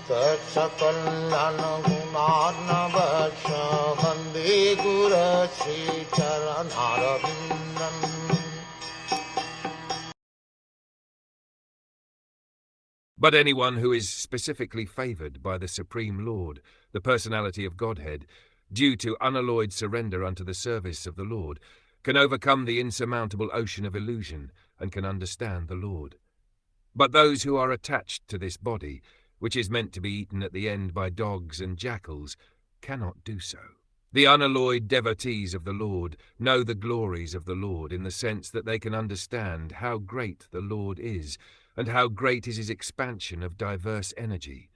Sakal Gunar Vande Guru Sri Charanarabindan. But anyone who is specifically favored by the Supreme Lord, the personality of Godhead, due to unalloyed surrender unto the service of the Lord, can overcome the insurmountable ocean of illusion and can understand the Lord. But those who are attached to this body, which is meant to be eaten at the end by dogs and jackals, cannot do so. The unalloyed devotees of the Lord know the glories of the Lord in the sense that they can understand how great the Lord is and how great is his expansion of diverse energy.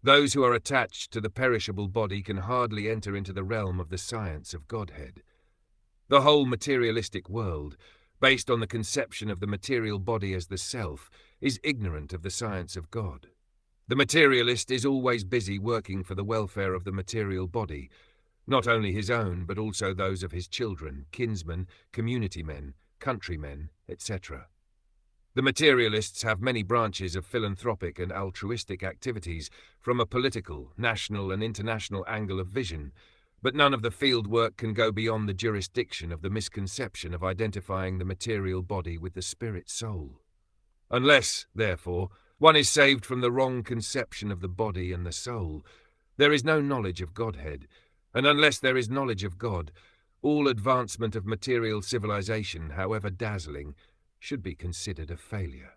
Those who are attached to the perishable body can hardly enter into the realm of the science of Godhead. The whole materialistic world, based on the conception of the material body as the self, is ignorant of the science of God. The materialist is always busy working for the welfare of the material body, not only his own, but also those of his children, kinsmen, community men, countrymen, etc. The materialists have many branches of philanthropic and altruistic activities from a political, national and international angle of vision, but none of the field work can go beyond the jurisdiction of the misconception of identifying the material body with the spirit soul. Unless, therefore, one is saved from the wrong conception of the body and the soul, there is no knowledge of Godhead, and unless there is knowledge of God, all advancement of material civilization, however dazzling, should be considered a failure.